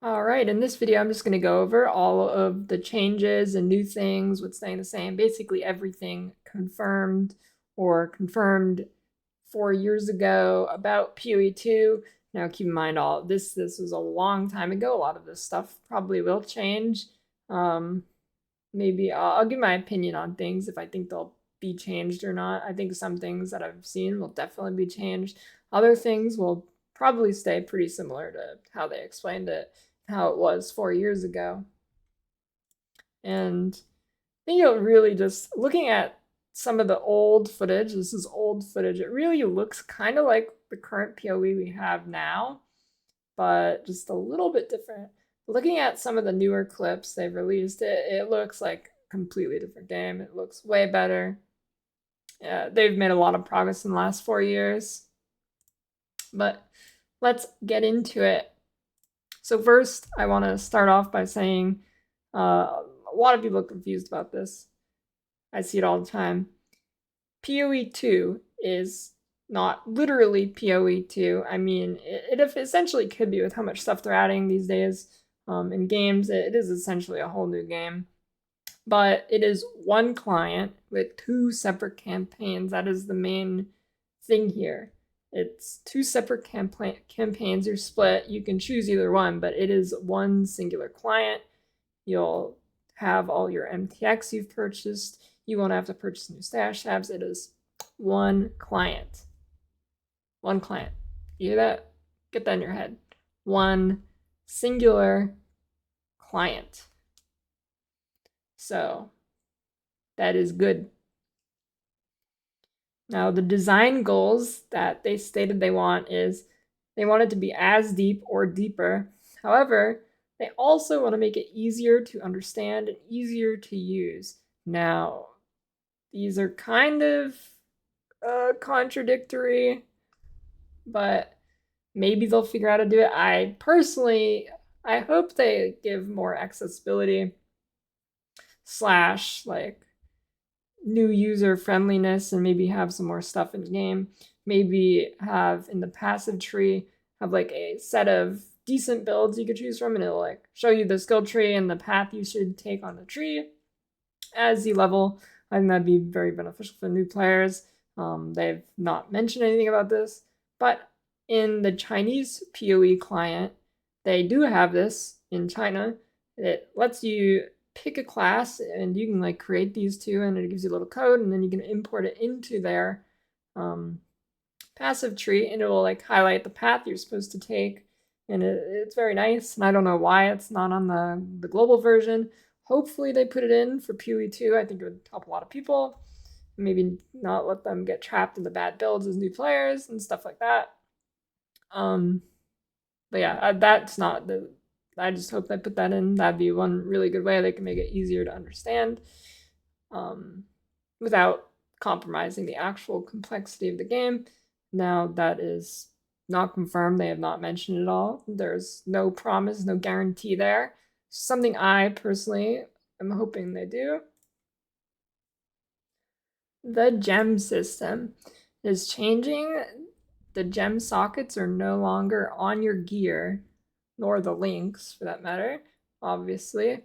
All right, in this video, I'm just going to go over all of the changes and new things, what's staying the same, basically everything confirmed or confirmed 4 years ago about PoE 2. Now, keep in mind, all this was a long time ago. A lot of this stuff probably will change. Maybe I'll give my opinion on things if I think they'll be changed or not. I think some things that I've seen will definitely be changed. Other things will probably stay pretty similar to how they explained it, how it was 4 years ago. And I think it really just looking at some of the old footage, this is old footage, it really looks kind of like the current PoE we have now, but just a little bit different. Looking at some of the newer clips they've released, it looks like a completely different game. It looks way better. They've made a lot of progress in the last 4 years. But let's get into it. So first, I want to start off by saying a lot of people are confused about this. I see it all the time. PoE 2 is not literally PoE 2. I mean, it essentially could be with how much stuff they're adding these days in games. It is essentially a whole new game. But it is one client with two separate campaigns. That is the main thing here. It's two separate campaigns. You're split. You can choose either one, but it is one singular client. You'll have all your MTX you've purchased. You won't have to purchase new stash tabs. It is one client. One client. You hear that? Get that in your head. One singular client. So that is good. Now, the design goals that they stated they want is they want it to be as deep or deeper. However, they also want to make it easier to understand and easier to use. Now, these are kind of contradictory, but maybe they'll figure out how to do it. I hope they give more accessibility / like new user friendliness and maybe have some more stuff in the game. Maybe have in the passive tree have like a set of decent builds you could choose from, and it'll like show you the skill tree and the path you should take on the tree as you level. I think that'd be very beneficial for new players. They've not mentioned anything about this, but in the Chinese PoE client, they do have this in China. It lets you pick a class and you can like create these two, and it gives you a little code, and then you can import it into their passive tree, and it will like highlight the path you're supposed to take, and it's very nice. And I don't know why it's not on the global version. Hopefully they put it in for PoE 2. I think it would help a lot of people. Maybe not let them get trapped in the bad builds as new players and stuff like that. But yeah, that's not the. I just hope they put that in. That'd be one really good way they can make it easier to understand without compromising the actual complexity of the game. Now, that is not confirmed. They have not mentioned it all. There's no promise, no guarantee there. Something I personally am hoping they do. The gem system is changing. The gem sockets are no longer on your gear, nor the links for that matter, obviously.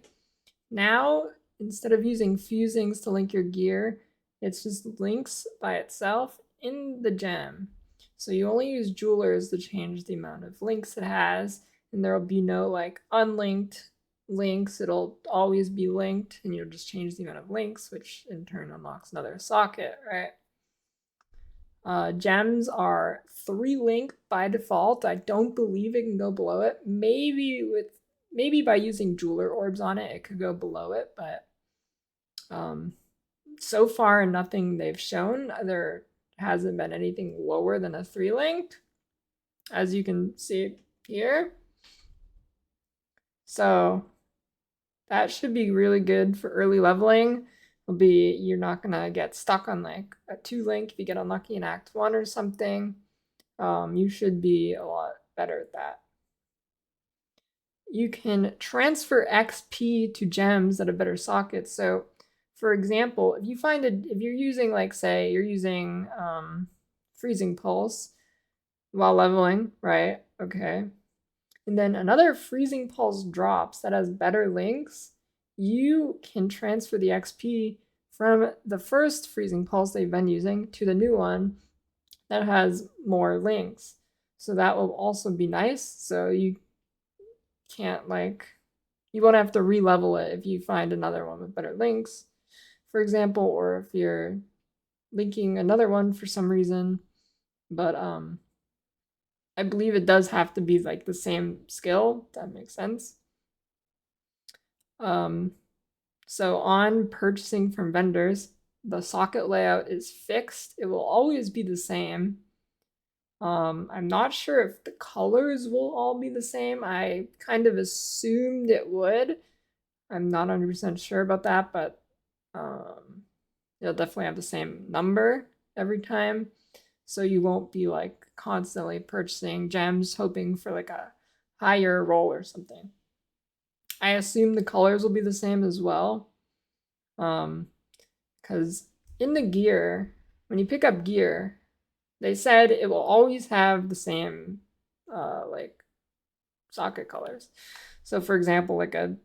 Now, instead of using fusings to link your gear, it's just links by itself in the gem. So you only use jewelers to change the amount of links it has, and there will be no like unlinked links. It'll always be linked, and you'll just change the amount of links, which in turn unlocks another socket, right? Gems are 3 link by default. I don't believe it can go below it. Maybe by using jeweler orbs on it, it could go below it, but so far nothing they've shown. There hasn't been anything lower than a 3 link, as you can see here. So that should be really good for early leveling. You're not gonna get stuck on like a 2 link if you get unlucky in Act 1 or something. You should be a lot better at that. You can transfer XP to gems that have better sockets. So for example, if you're using like say you're using freezing pulse while leveling, right? Okay. and then another Freezing Pulse drops that has better links, you can transfer the XP from the first Freezing Pulse they've been using to the new one that has more links. So that will also be nice. So you can't you won't have to re-level it if you find another one with better links, for example, or if you're linking another one for some reason. But I believe it does have to be like the same skill. If that makes sense. So on purchasing from vendors, the socket layout is fixed. It will always be the same. I'm not sure if the colors will all be the same. I kind of assumed it would. I'm not 100% sure about that, but it'll definitely have the same number every time. So you won't be like constantly purchasing gems hoping for like a higher roll or something. I assume the colors will be the same as well. Because in the gear, when you pick up gear, they said it will always have the same like socket colors. So for example, like a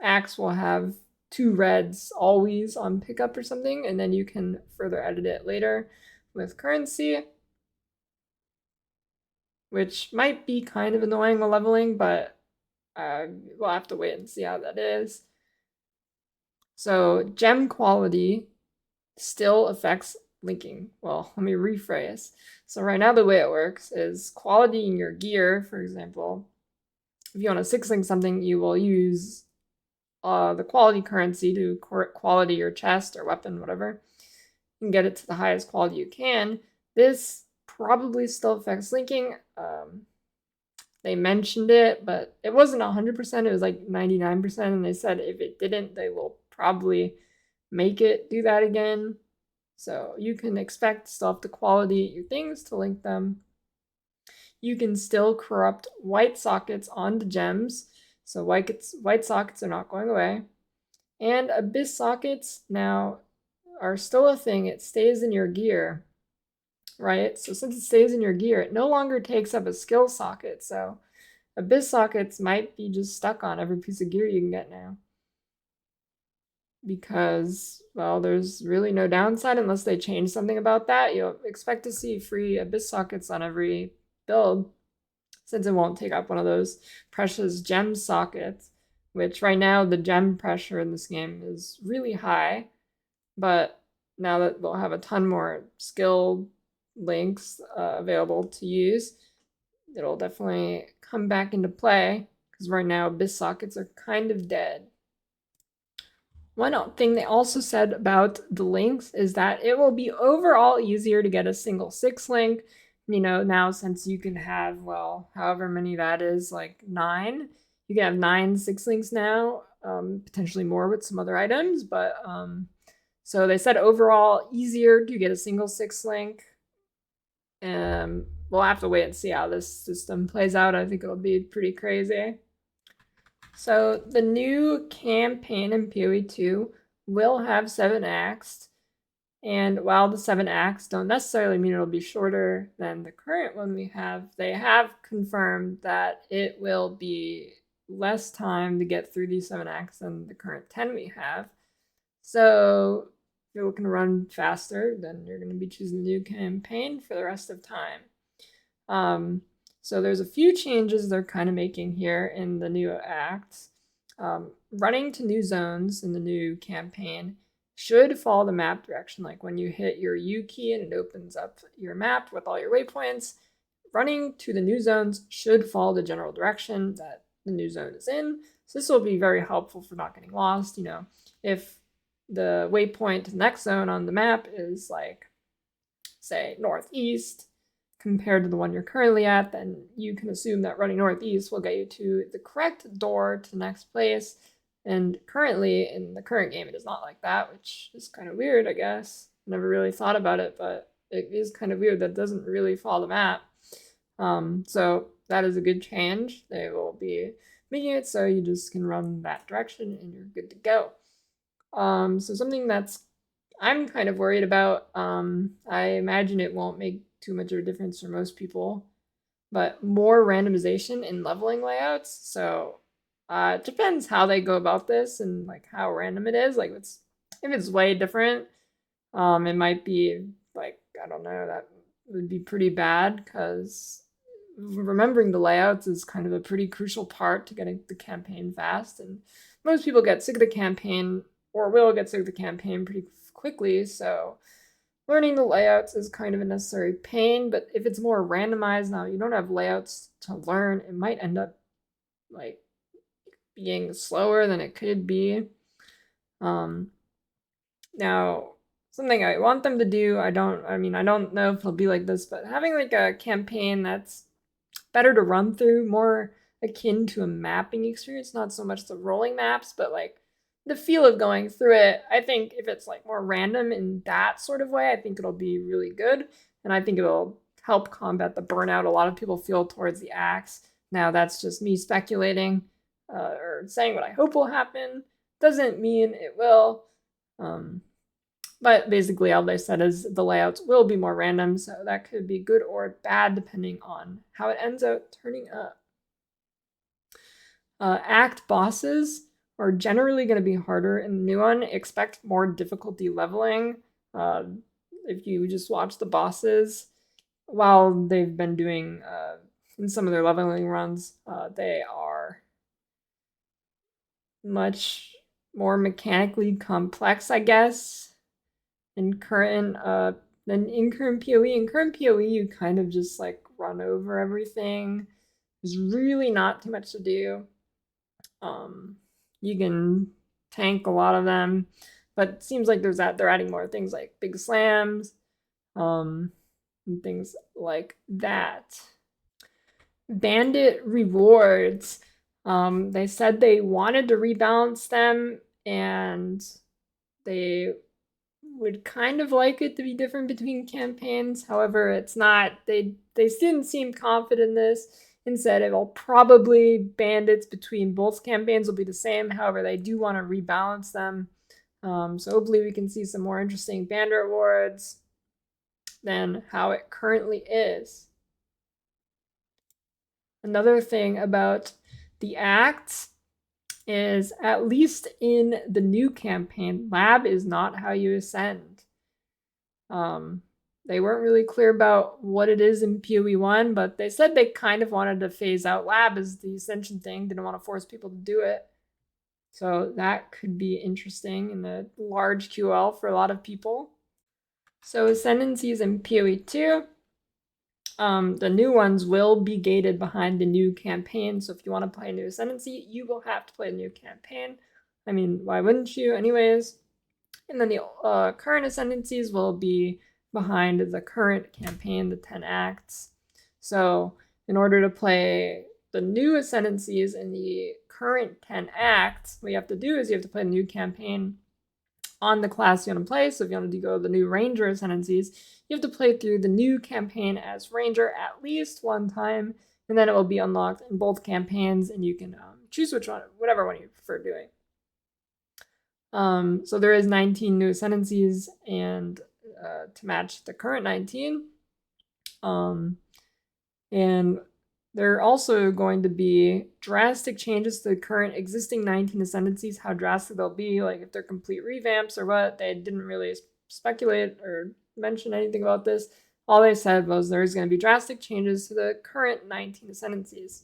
axe will have 2 reds always on pickup or something, and then you can further edit it later with currency, which might be kind of annoying while leveling, but we'll have to wait and see how that is. So gem quality still affects linking. Well, let me rephrase. So right now the way it works is quality in your gear, for example, if you want to 6-link something, you will use the quality currency to quality your chest or weapon, whatever. You can get it to the highest quality you can. This probably still affects linking. They mentioned it, but it wasn't 100%. It was like 99%. And they said if it didn't, they will probably make it do that again. So you can expect still have to quality your things to link them. You can still corrupt white sockets onto gems. So white sockets are not going away. And abyss sockets now are still a thing. It stays in your gear, right? So since it stays in your gear, it no longer takes up a skill socket. So abyss sockets might be just stuck on every piece of gear you can get now. Because, well, there's really no downside unless they change something about that. You'll expect to see free abyss sockets on every build, since it won't take up one of those precious gem sockets, which right now the gem pressure in this game is really high. But now that they'll have a ton more skill links available to use, it'll definitely come back into play, because right now abyss sockets are kind of dead. One thing they also said about the links is that it will be overall easier to get a single 6-link. You know, now since you can have, well, however many that is, like 9, you can have 9 6-links now, potentially more with some other items. But so they said overall easier to get a single 6-link. We'll have to wait and see how this system plays out. I think it'll be pretty crazy. So the new campaign in PoE 2 will have 7 acts, and while the 7 acts don't necessarily mean it'll be shorter than the current one we have, they have confirmed that it will be less time to get through these 7 acts than the current 10 we have. So if you're looking to run faster, then you're going to be choosing the new campaign for the rest of time. So there's a few changes they're kind of making here in the new acts. Running to new zones in the new campaign should follow the map direction. Like when you hit your U key and it opens up your map with all your waypoints, running to the new zones should follow the general direction that the new zone is in. So this will be very helpful for not getting lost. You know, if the waypoint to the next zone on the map is like, say, northeast, compared to the one you're currently at, then you can assume that running northeast will get you to the correct door to the next place. And currently, in the current game, it is not like that, which is kind of weird, I guess. Never really thought about it, but it is kind of weird that it doesn't really follow the map. So that is a good change. They will be making it so you just can run that direction and you're good to go. So something that's I'm kind of worried about, I imagine it won't make too much of a difference for most people, but more randomization in leveling layouts. So it depends how they go about this and like how random it is. Like if it's way different, it might be like I don't know, that would be pretty bad because remembering the layouts is kind of a pretty crucial part to getting the campaign fast. And most people get sick of the campaign or will get sick of the campaign pretty quickly. So learning the layouts is kind of a necessary pain, but if it's more randomized now, you don't have layouts to learn, it might end up like being slower than it could be. Um, Now, something I want them to do, I mean, I don't know if it'll be like this, but having like a campaign that's better to run through, more akin to a mapping experience, not so much the rolling maps, but like the feel of going through it. I think if it's like more random in that sort of way, I think it'll be really good. And I think it'll help combat the burnout a lot of people feel towards the axe. Now, that's just me speculating or saying what I hope will happen. Doesn't mean it will. Um, but basically, all they said is the layouts will be more random, so that could be good or bad depending on how it ends up turning up. Act bosses are generally going to be harder in the new one. Expect more difficulty leveling. Uh, if you just watch the bosses, while they've been doing in some of their leveling runs, they are much more mechanically complex, I guess, in current than in current PoE. In current PoE, you kind of just like run over everything. There's really not too much to do. Um, you can tank a lot of them, but it seems like they're adding more things like big slams, and things like that. Bandit rewards. They said they wanted to rebalance them, and they would kind of like it to be different between campaigns. However, it's not. They didn't seem confident in this and said it will probably bandits between both campaigns will be the same. However, they do want to rebalance them. So hopefully we can see some more interesting bandit rewards than how it currently is. Another thing about the acts is, at least in the new campaign, lab is not how you ascend. They weren't really clear about what it is in PoE 1, but they said they kind of wanted to phase out lab as the ascension thing, didn't want to force people to do it. So that could be interesting in the large QL for a lot of people. So ascendancies in PoE 2, the new ones will be gated behind the new campaign. So if you want to play a new ascendancy, you will have to play a new campaign. I mean, why wouldn't you anyways? And then the current ascendancies will be behind the current campaign, the 10 acts. So in order to play the new ascendancies in the current 10 acts, what you have to do is you have to play a new campaign on the class you want to play. So if you want to go the new Ranger ascendancies, you have to play through the new campaign as Ranger at least one time, and then it will be unlocked in both campaigns, and you can choose whatever one you prefer doing. So there is 19 new ascendancies, and to match the current 19. And there are also going to be drastic changes to the current existing 19 ascendancies. How drastic they'll be, like if they're complete revamps or what, they didn't really speculate or mention anything about this. All they said was there's going to be drastic changes to the current 19 ascendancies.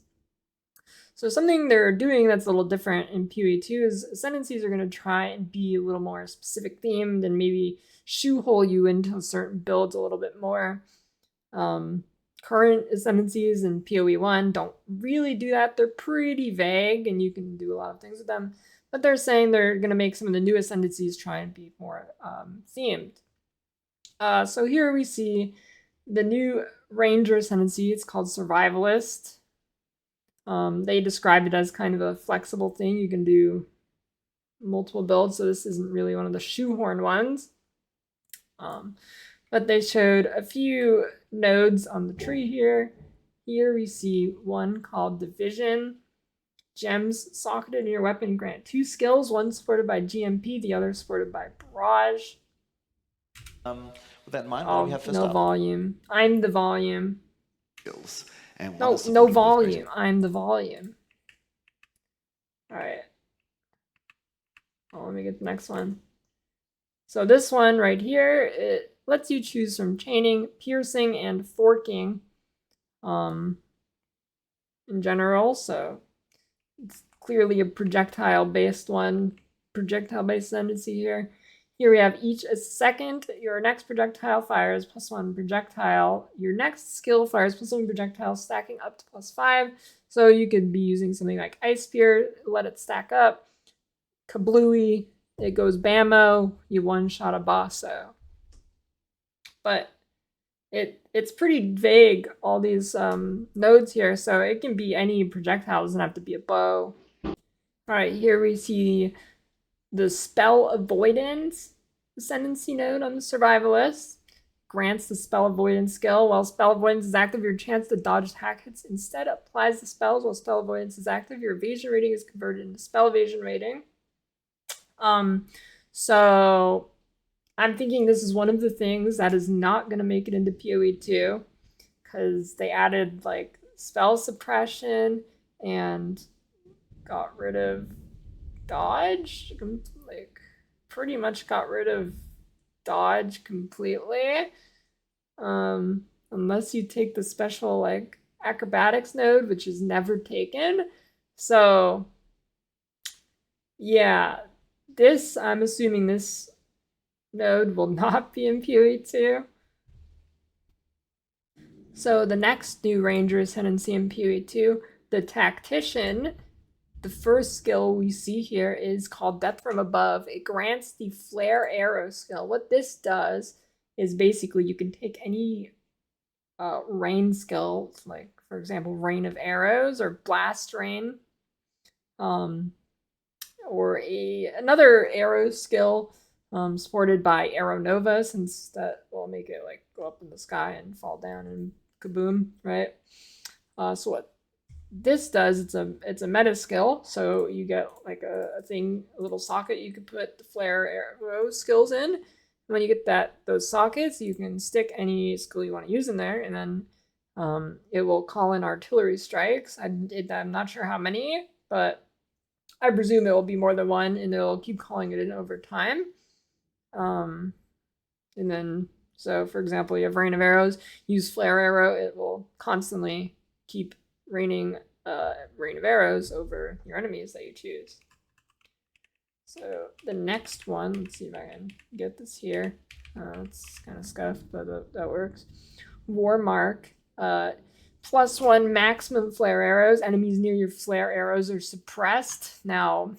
So something they're doing that's a little different in PoE 2 is ascendancies are going to try and be a little more specific themed and maybe shoehole you into certain builds a little bit more. Current ascendancies in PoE 1 don't really do that. They're pretty vague and you can do a lot of things with them. But they're saying they're going to make some of the new ascendancies try and be more themed. So here we see the new Ranger ascendancy. It's called Survivalist. They described it as kind of a flexible thing. You can do multiple builds, so this isn't really one of the shoehorned ones. But they showed a few nodes on the tree here. Here we see one called Division. Gems socketed in your weapon grant 2 skills, one supported by GMP, the other supported by Barrage. With that in mind, what do we have first no up? volume. I'm the volume. Skills. and one No, is no supported with greater. volume. I'm the volume. All right. Oh, let me get the next one. So this one right here, it lets you choose from chaining, piercing, and forking in general. So it's clearly a projectile-based one, projectile-based tendency here. Here we have each a second. Your next projectile fires +1 projectile. Your next skill fires +1 projectile, stacking up to +5. So you could be using something like Ice Spear, let it stack up. Kablooey, it goes Bammo, you one-shot a bosso. But it's pretty vague, all these nodes here, so it can be any projectile, it doesn't have to be a bow. All right, here we see the spell avoidance ascendancy node on the survivalist. Grants the spell avoidance skill. While spell avoidance is active, your chance to dodge attack hits instead applies the spells. While spell avoidance is active, your evasion rating is converted into spell evasion rating. So I'm thinking this is one of the things that is not going to make it into PoE 2 because they added like spell suppression and got rid of dodge. Like pretty much got rid of dodge completely. Unless you take the special like acrobatics node, which is never taken. So yeah, this I'm assuming this node will not be in PoE 2. So the next new ranger ascendancy in PoE 2, the tactician. The first skill we see here is called Death from Above. It grants the Flare Arrow skill. What this does is basically you can take any rain skill, like for example, Rain of Arrows or Blast Rain, or another arrow skill supported by Arrow Nova, since that will make it like go up in the sky and fall down and kaboom, right? So what this does, it's a meta skill, so you get like a thing, a little socket you could put the flare arrow skills in. And when you get those sockets, you can stick any skill you want to use in there, and then it will call in artillery strikes. I'm not sure how many, but I presume it will be more than one, and it'll keep calling it in over time. And then, so for example, you have Rain of Arrows, use Flare Arrow, it will constantly keep raining Rain of Arrows over your enemies that you choose. So the next one, let's see if I can get this here. It's kind of scuffed, but that works. War Mark. +1 maximum flare arrows. Enemies near your flare arrows are suppressed. Now,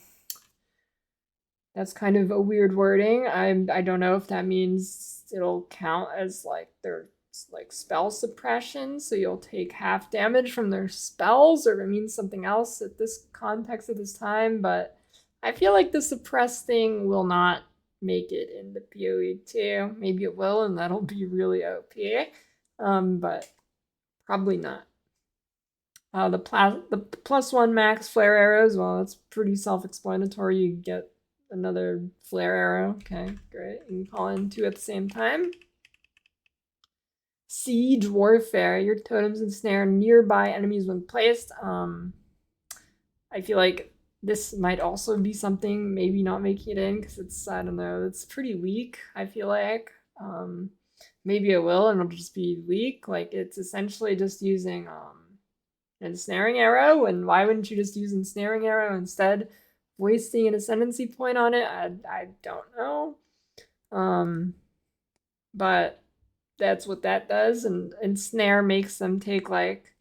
that's kind of a weird wording. I don't know if that means it'll count as like their like spell suppression, so you'll take half damage from their spells, or it means something else at this context at this time. But I feel like the suppress thing will not make it in the PoE 2. Maybe it will, and that'll be really OP. But probably not. The +1 max flare arrows, well, that's pretty self-explanatory. You get another flare arrow. Okay, great. You can call in 2 at the same time. Siege warfare. Your totems ensnare nearby enemies when placed. I feel like this might also be something maybe not making it in because it's, I don't know, it's pretty weak, I feel like. Maybe it will and it'll just be weak. Like it's essentially just using an ensnaring arrow, and why wouldn't you just use ensnaring arrow instead? Wasting an ascendancy point on it, I don't know. But that's what that does, and snare makes them take like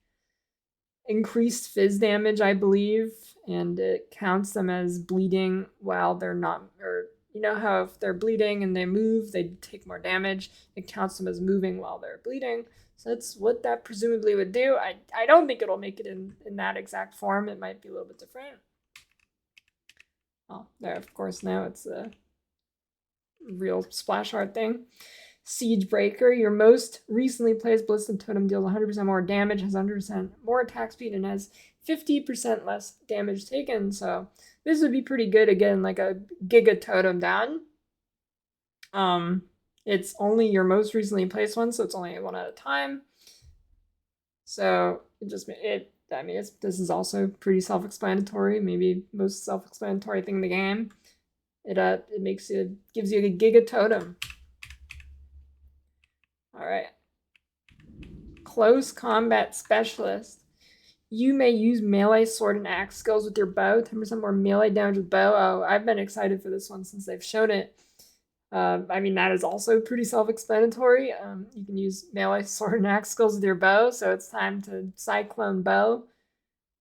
increased fizz damage, I believe, and it counts them as bleeding while they're not, or you know how if they're bleeding and they move, they take more damage. It counts them as moving while they're bleeding. So that's what that presumably would do. I don't think it'll make it in that exact form. It might be a little bit different. Oh, there, of course, now it's a real splash art thing. Siege Breaker, your most recently placed Ballistic Totem deals 100% more damage, has 100% more attack speed, and has 50% less damage taken. So this would be pretty good, again, like a Giga Totem down. It's only your most recently placed one, so it's only one at a time. So I mean, this is also pretty self-explanatory. Maybe most self-explanatory thing in the game. It gives you a Giga Totem. All right. Close Combat Specialist. You may use melee, sword, and axe skills with your bow. 10% more melee damage with bow. Oh, I've been excited for this one since they've shown it. I mean, that is also pretty self-explanatory. You can use melee, sword, and axe skills with your bow, so it's time to Cyclone Bow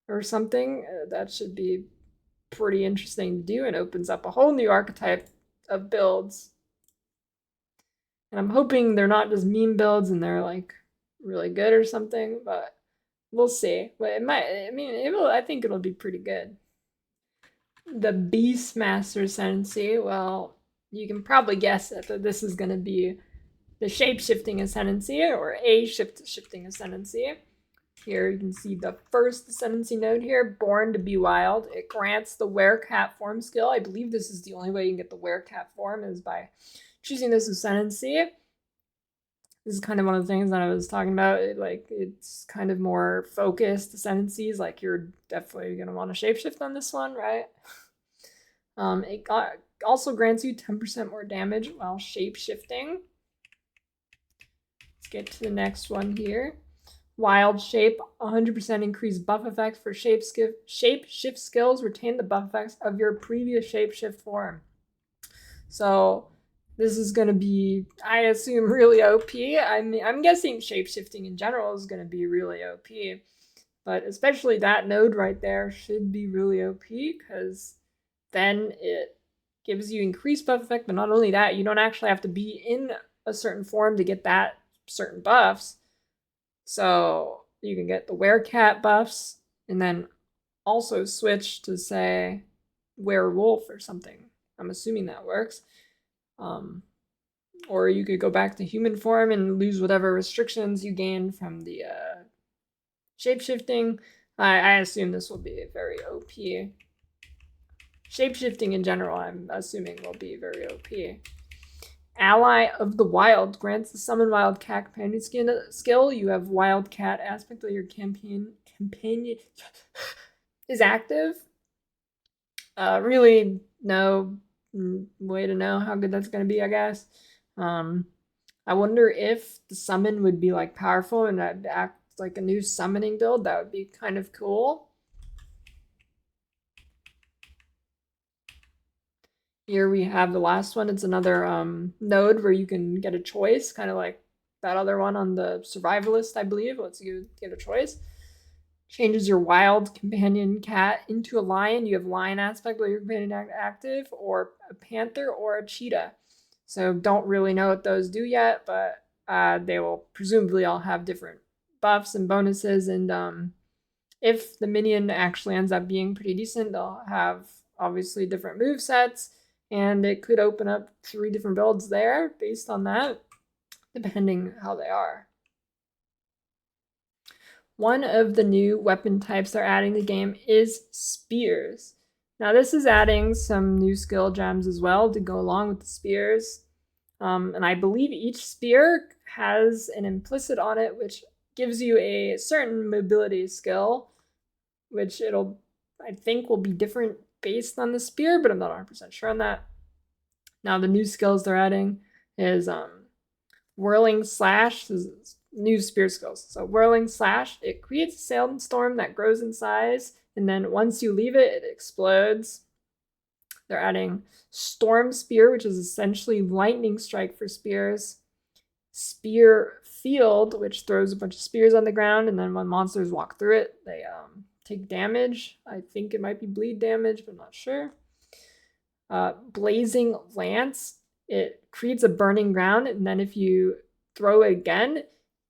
or something. That should be pretty interesting to do and opens up a whole new archetype of builds. And I'm hoping they're not just meme builds and they're like really good or something, but we'll see. But it might, I mean, I think it'll be pretty good. The Beastmaster Ascendancy, well, you can probably guess it, that this is going to be the Shape-Shifting Ascendancy or a Shifting Ascendancy. Here you can see the first Ascendancy node here, Born to be Wild. It grants the Werecat form skill. I believe this is the only way you can get the Werecat form is by choosing this Ascendancy. This is kind of one of the things that I was talking about. It's kind of more focused ascendancies. Like you're definitely going to want to shapeshift on this one, right? It also grants you 10% more damage while shapeshifting. Let's get to the next one here. Wild Shape, 100% increased buff effects for shape-shift skills. Retain the buff effects of your previous shapeshift form. So this is going to be, I assume, really OP. I'm guessing shapeshifting in general is going to be really OP. But especially that node right there should be really OP because then it gives you increased buff effect. But not only that, you don't actually have to be in a certain form to get that certain buffs. So you can get the Werecat buffs and then also switch to, say, Werewolf or something. I'm assuming that works. Or you could go back to human form and lose whatever restrictions you gain from the shapeshifting. I assume this will be very OP. Shapeshifting in general, I'm assuming, will be very OP. Ally of the Wild grants the Summon Wildcat companion skill. You have Wildcat aspect of your companion is active. Really no way to know how good that's going to be, I guess. I wonder if the summon would be like powerful and that act like a new summoning build. That would be kind of cool. Here we have the last one. It's another node where you can get a choice, kind of like that other one on the survivalist, I believe. Lets you get a choice. Changes your wild companion cat into a lion. You have lion aspect while your companion active, or a panther or a cheetah. So don't really know what those do yet, but they will presumably all have different buffs and bonuses. And if the minion actually ends up being pretty decent, they'll have obviously different move sets, and it could open up 3 different builds there based on that, depending how they are. One of the new weapon types they're adding to the game is spears. Now this is adding some new skill gems as well to go along with the spears. And I believe each spear has an implicit on it, which gives you a certain mobility skill, which I think will be different based on the spear, but I'm not 100% sure on that. Now the new skills they're adding is Whirling Slash. This is new spear skills. So Whirling Slash, it creates a sandstorm that grows in size, and then once you leave it, it explodes. They're adding Storm Spear, which is essentially lightning strike for spears. Spear Field, which throws a bunch of spears on the ground, and then when monsters walk through it, they take damage. I think it might be bleed damage, but I'm not sure. Blazing Lance, it creates a burning ground, and then if you throw it again,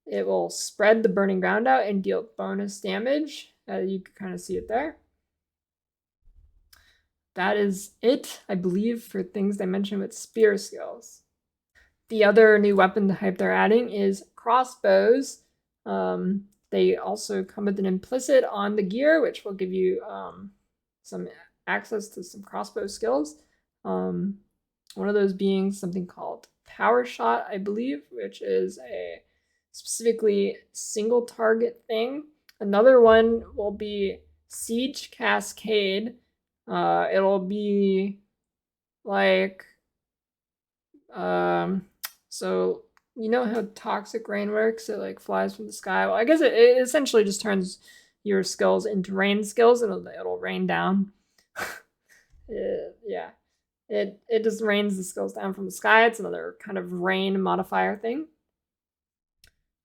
it will spread the burning ground out and deal bonus damage. You can kind of see it there. That is it, I believe, for things they mentioned with spear skills. The other new weapon type they're adding is crossbows. They also come with an implicit on the gear, which will give you some access to some crossbow skills. One of those being something called Power Shot, I believe, which is a specifically single target thing. Another one will be Siege Cascade. It'll be like um, so you know how toxic rain works? It like flies from the sky. Well, I guess it essentially just turns your skills into rain skills, and it'll rain down. Yeah, it just rains the skills down from the sky. It's another kind of rain modifier thing.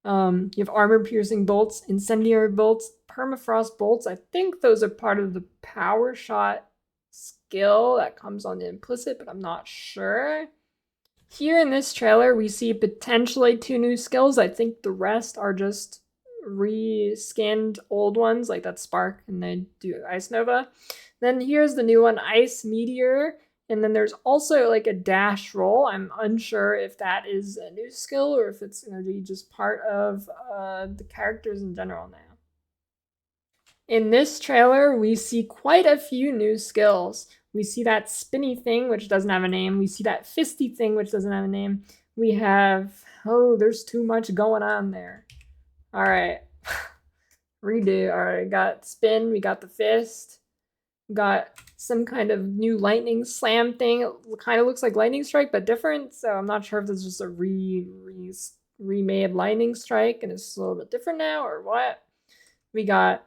You have armor piercing bolts, incendiary bolts, permafrost bolts. I think those are part of the power shot skill that comes on the implicit, but I'm not sure. Here in this trailer, we see potentially 2 new skills. I think the rest are just reskinned old ones, like that Spark, and they do Ice Nova. Then here's the new one, Ice Meteor. And then there's also like a dash roll. I'm unsure if that is a new skill or if it's going to be just part of the characters in general now. In this trailer, we see quite a few new skills. We see that spinny thing, which doesn't have a name. We see that fisty thing, which doesn't have a name. We have, oh, there's too much going on there. All right. Redo. All right, got spin, we got the fist, got some kind of new lightning slam thing. It kind of looks like lightning strike, but different. So I'm not sure if this is just a remade lightning strike and it's a little bit different now or what. We got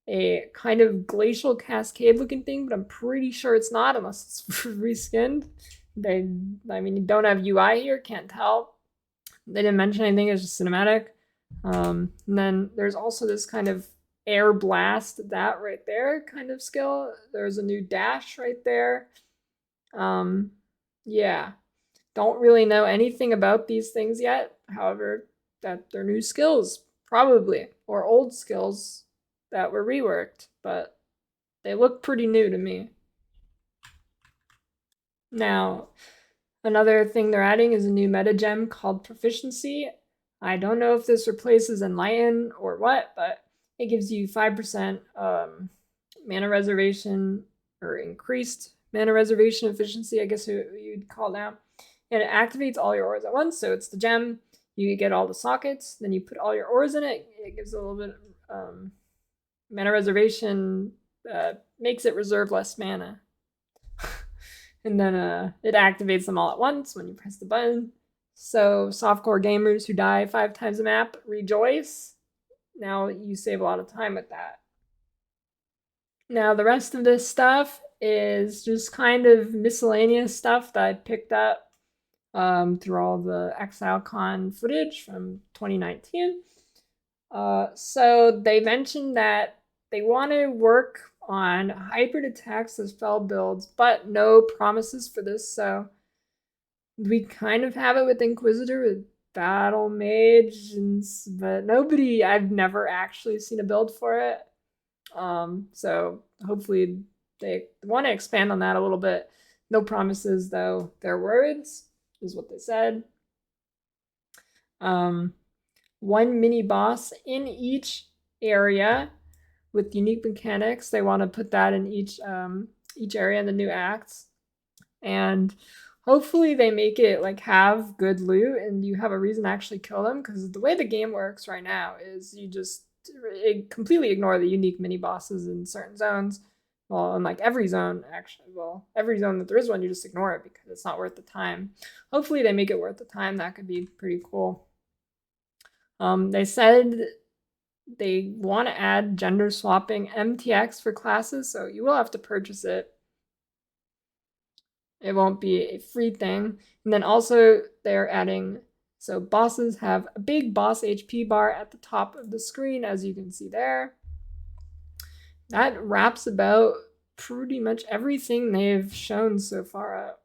a kind of glacial cascade looking thing, but I'm pretty sure it's not unless it's reskinned. I mean, you don't have UI here, can't tell. They didn't mention anything, it's just cinematic. And then there's also this kind of air blast, that right there kind of skill. There's a new dash right there. Yeah, don't really know anything about these things yet. However, that they're new skills, probably, or old skills that were reworked, but they look pretty new to me. Now, another thing they're adding is a new meta gem called Proficiency. I don't know if this replaces Enlighten or what, but it gives you 5% mana reservation or increased mana reservation efficiency, I guess you'd call it now. And it activates all your ores at once. So it's the gem, you get all the sockets, then you put all your ores in it. It gives a little bit mana reservation, makes it reserve less mana. And then it activates them all at once when you press the button. So softcore gamers who die 5 times a map, rejoice. Now you save a lot of time with that. Now the rest of this stuff is just kind of miscellaneous stuff that I picked up through all the ExileCon footage from 2019. So they mentioned that they want to work on hybrid attacks as spell builds, but no promises for this. So we kind of have it with Inquisitor, with Battle Mage, but I've never actually seen a build for it. So hopefully they want to expand on that a little bit. No promises, though. Their words is what they said. One mini boss in each area with unique mechanics. They want to put that in each area in the new acts, and hopefully they make it like have good loot and you have a reason to actually kill them, because the way the game works right now is you just completely ignore the unique mini bosses in certain zones. Well, in like every zone, actually. Well, every zone that there is one, you just ignore it because it's not worth the time. Hopefully they make it worth the time. That could be pretty cool. They said they want to add gender swapping MTX for classes, so you will have to purchase it. It won't be a free thing. And then also they're adding, so bosses have a big boss HP bar at the top of the screen, as you can see there. That wraps about pretty much everything they've shown so far